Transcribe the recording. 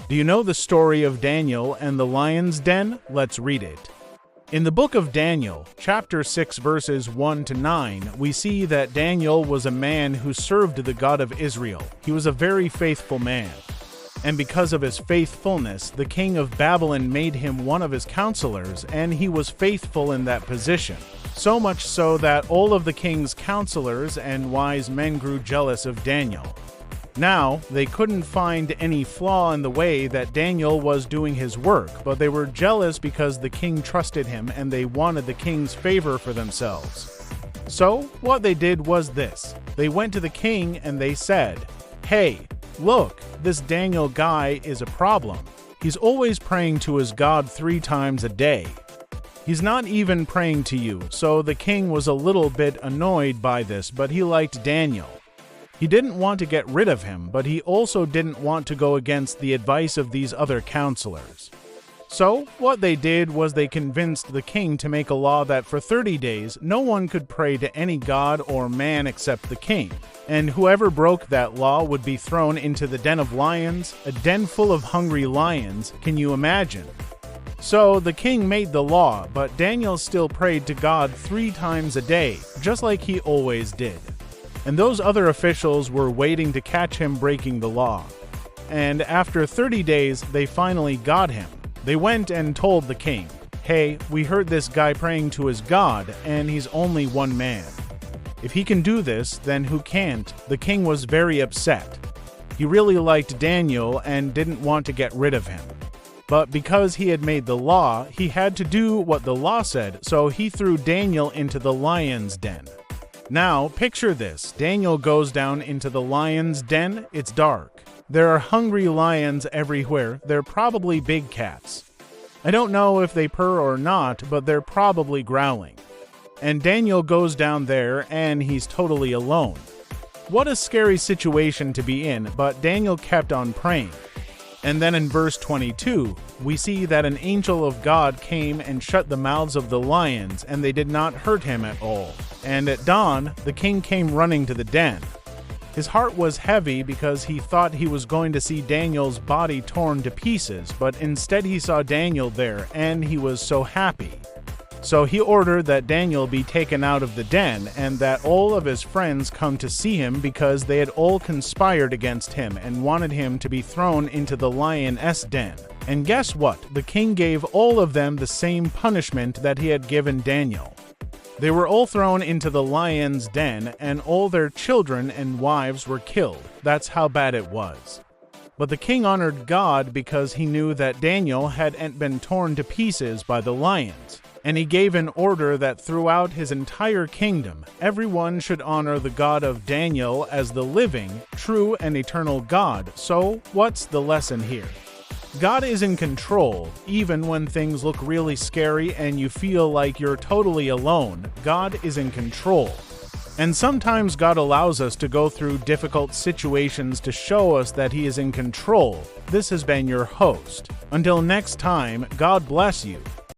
Do you know the story of Daniel and the lion's den? Let's read it. In the book of Daniel, chapter 6, verses 1 to 9, we see that Daniel was a man who served the God of Israel. He was a very faithful man. And because of his faithfulness, the king of Babylon made him one of his counselors, and he was faithful in that position. So much so that all of the king's counselors and wise men grew jealous of Daniel. Now, they couldn't find any flaw in the way that Daniel was doing his work, but they were jealous because the king trusted him and they wanted the king's favor for themselves. So, what they did was this. They went to the king and they said, "Hey, look, this Daniel guy is a problem. He's always praying to his God 3 times a day. He's not even praying to you." So the king was a little bit annoyed by this, but he liked Daniel. He didn't want to get rid of him, but he also didn't want to go against the advice of these other counselors. So, what they did was they convinced the king to make a law that for 30 days, no one could pray to any god or man except the king. And whoever broke that law would be thrown into the den of lions, a den full of hungry lions. Can you imagine? So, the king made the law, but Daniel still prayed to God 3 times a day, just like he always did. And those other officials were waiting to catch him breaking the law. And after 30 days, they finally got him. They went and told the king, "Hey, we heard this guy praying to his God, and he's only one man. If he can do this, then who can't?" The king was very upset. He really liked Daniel and didn't want to get rid of him. But because he had made the law, he had to do what the law said, so he threw Daniel into the lion's den. Now, picture this. Daniel goes down into the lion's den. It's dark. There are hungry lions everywhere. They're probably big cats. I don't know if they purr or not, but they're probably growling. And Daniel goes down there, and he's totally alone. What a scary situation to be in, but Daniel kept on praying. And then in verse 22, we see that an angel of God came and shut the mouths of the lions, and they did not hurt him at all. And at dawn, the king came running to the den. His heart was heavy because he thought he was going to see Daniel's body torn to pieces, but instead he saw Daniel there, and he was so happy. So he ordered that Daniel be taken out of the den, and that all of his friends come to see him because they had all conspired against him and wanted him to be thrown into the lioness den. And guess what? The king gave all of them the same punishment that he had given Daniel. They were all thrown into the lion's den, and all their children and wives were killed. That's how bad it was. But the king honored God because he knew that Daniel hadn't been torn to pieces by the lions. And he gave an order that throughout his entire kingdom, everyone should honor the God of Daniel as the living, true, and eternal God. So, what's the lesson here? God is in control, even when things look really scary and you feel like you're totally alone. God is in control. And sometimes God allows us to go through difficult situations to show us that He is in control. This has been your host. Until next time, God bless you.